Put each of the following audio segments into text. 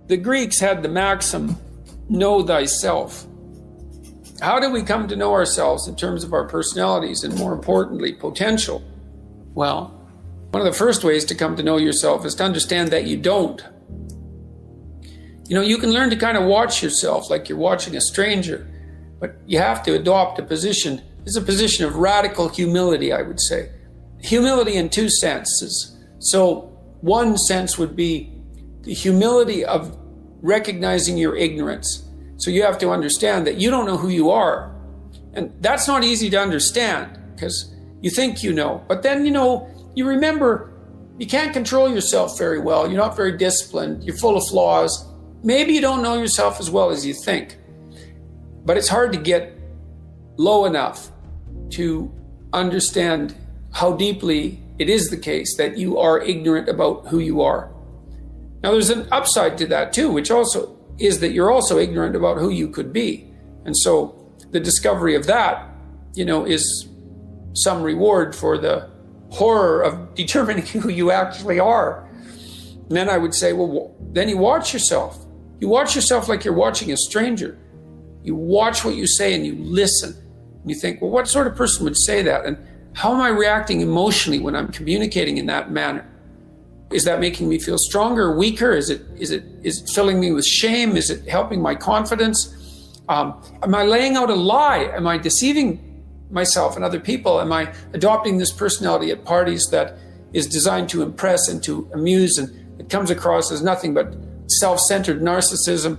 the Greeks had the maxim, know thyself. How do we come to know ourselves in terms of our personalities and, more importantly, potential? Well, one of the first ways to come to know yourself is to understand that you don't. You can learn to kind of watch yourself like you're watching a stranger, but you have to adopt a position. It's a position of radical humility, I would say. Humility in two senses. So one sense would be the humility of recognizing your ignorance. So you have to understand that you don't know who you are. And that's not easy to understand because you think you know. But then, you remember you can't control yourself very well. You're not very disciplined. You're full of flaws. Maybe you don't know yourself as well as you think. But it's hard to get low enough to understand how deeply it is the case that you are ignorant about who you are. Now, there's an upside to that too, which also is that you're also ignorant about who you could be. And so the discovery of that, is some reward for the horror of determining who you actually are. And then I would say, well, then you watch yourself. You watch yourself like you're watching a stranger. You watch what you say and you listen. And you think, well, what sort of person would say that? And how am I reacting emotionally when I'm communicating in that manner? Is that making me feel stronger or weaker? Is it filling me with shame? Is it helping my confidence? Am I laying out a lie? Am I deceiving myself and other people? Am I adopting this personality at parties that is designed to impress and to amuse, and it comes across as nothing but self-centered narcissism?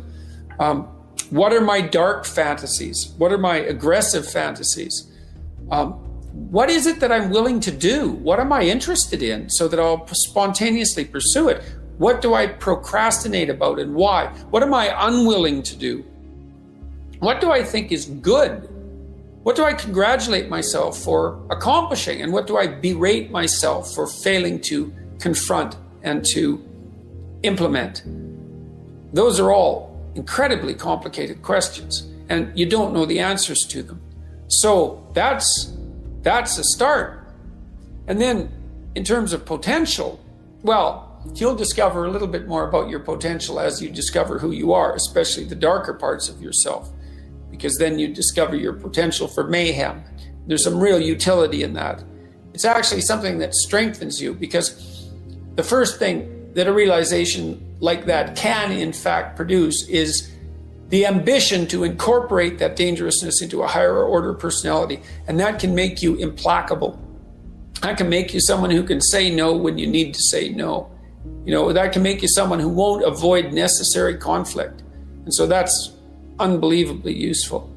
What are my dark fantasies? What are my aggressive fantasies? What is it that I'm willing to do? What am I interested in so that I'll spontaneously pursue it? What do I procrastinate about and why? What am I unwilling to do? What do I think is good? What do I congratulate myself for accomplishing? And what do I berate myself for failing to confront and to implement? Those are all incredibly complicated questions, and you don't know the answers to them. So that's a start. And then in terms of potential, well, you'll discover a little bit more about your potential as you discover who you are, especially the darker parts of yourself, because then you discover your potential for mayhem. There's some real utility in that. It's actually something that strengthens you, because the first thing that a realization like that can in fact produce is the ambition to incorporate that dangerousness into a higher order personality. And that can make you implacable. That can make you someone who can say no when you need to say no. That can make you someone who won't avoid necessary conflict. And so that's unbelievably useful.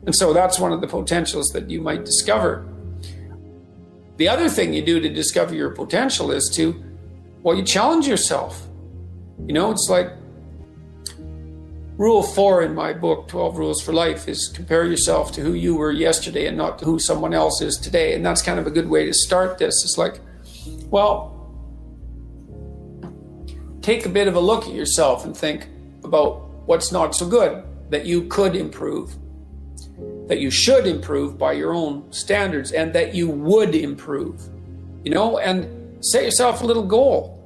And so that's one of the potentials that you might discover. The other thing you do to discover your potential is you challenge yourself. It's like Rule 4 in my book, 12 Rules for Life, is compare yourself to who you were yesterday and not to who someone else is today. And that's kind of a good way to start this. It's like, take a bit of a look at yourself and think about what's not so good that you could improve, that you should improve by your own standards, and that you would improve, and set yourself a little goal.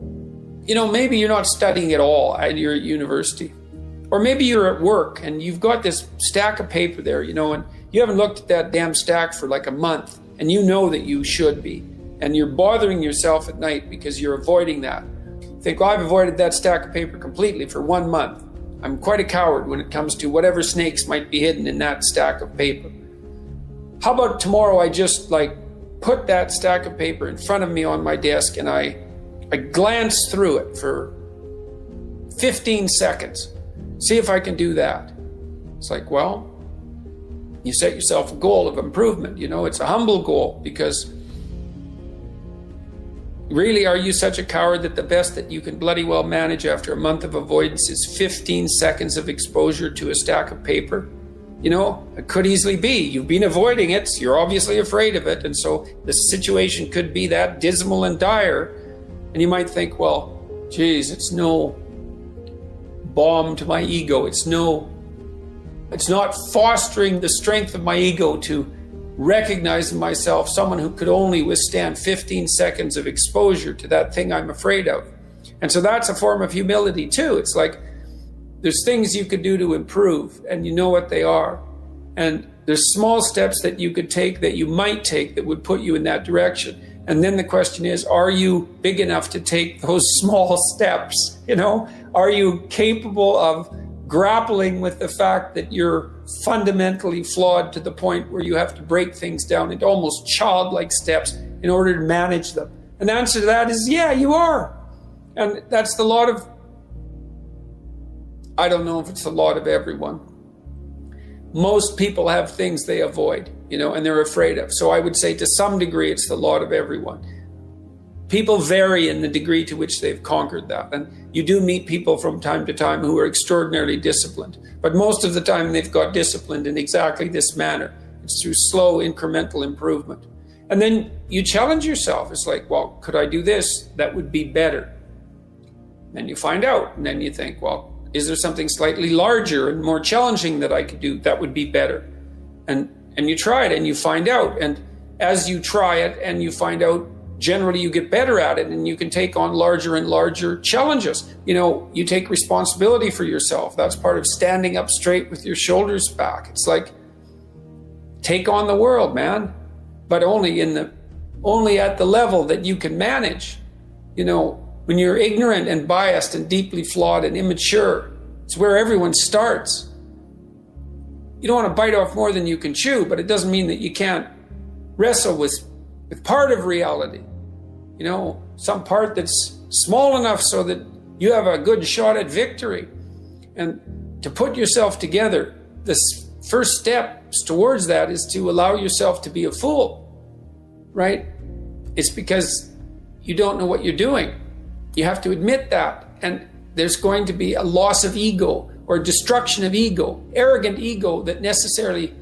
Maybe you're not studying at all and you're at university. Or maybe you're at work and you've got this stack of paper there, and you haven't looked at that damn stack for like a month, and you know that you should be. And you're bothering yourself at night because you're avoiding that. You think, I've avoided that stack of paper completely for 1 month. I'm quite a coward when it comes to whatever snakes might be hidden in that stack of paper. How about tomorrow I just put that stack of paper in front of me on my desk and I glance through it for 15 seconds. See if I can do that. It's like, you set yourself a goal of improvement. It's a humble goal, because really, are you such a coward that the best that you can bloody well manage after a month of avoidance is 15 seconds of exposure to a stack of paper? It could easily be. You've been avoiding it. So you're obviously afraid of it. And so the situation could be that dismal and dire. And you might think, geez, it's no balm to my ego. It's not fostering the strength of my ego to recognize in myself someone who could only withstand 15 seconds of exposure to that thing I'm afraid of. And so that's a form of humility too. It's like, there's things you could do to improve, and you know what they are. And there's small steps that you could take, that you might take, that would put you in that direction. And then the question is, are you big enough to take those small steps? Are you capable of grappling with the fact that you're fundamentally flawed to the point where you have to break things down into almost childlike steps in order to manage them? And the answer to that is, yeah, you are. And that's the lot of, I don't know if it's the lot of everyone. Most people have things they avoid, and they're afraid of. So I would say to some degree, it's the lot of everyone. People vary in the degree to which they've conquered that. And you do meet people from time to time who are extraordinarily disciplined. But most of the time they've got disciplined in exactly this manner. It's through slow incremental improvement. And then you challenge yourself. It's like, well, could I do this? That would be better. Then you find out. And then you think, well, is there something slightly larger and more challenging that I could do that would be better? And you try it and you find out. And as you try it and you find out, generally you get better at it and you can take on larger and larger challenges. You take responsibility for yourself. That's part of standing up straight with your shoulders back. It's like, take on the world, man, but only at the level that you can manage. When you're ignorant and biased and deeply flawed and immature, it's where everyone starts. You don't want to bite off more than you can chew, but it doesn't mean that you can't wrestle with part of reality. Some part that's small enough so that you have a good shot at victory. And to put yourself together, the first steps towards that is to allow yourself to be a fool, right? It's because you don't know what you're doing. You have to admit that. And there's going to be a loss of ego or destruction of ego, arrogant ego that necessarily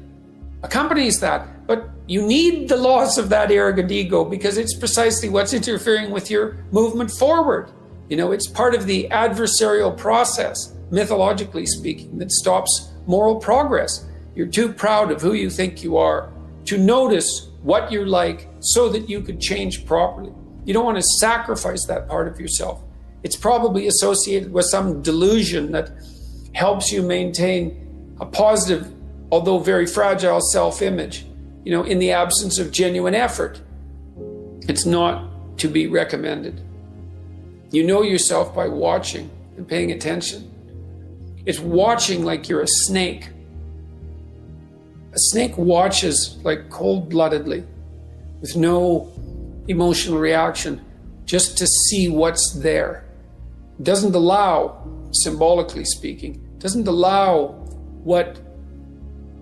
accompanies that. But you need the loss of that arrogant ego because it's precisely what's interfering with your movement forward. It's part of the adversarial process, mythologically speaking, that stops moral progress. You're too proud of who you think you are to notice what you're like so that you could change properly. You don't want to sacrifice that part of yourself. It's probably associated with some delusion that helps you maintain a positive, although very fragile self-image, in the absence of genuine effort. It's not to be recommended. You know yourself by watching and paying attention. It's watching like you're a snake. A snake watches like cold-bloodedly, with no emotional reaction, just to see what's there. It doesn't allow, symbolically speaking, doesn't allow what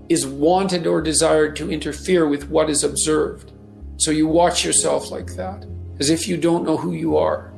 is wanted or desired to interfere with what is observed. So you watch yourself like that, as if you don't know who you are.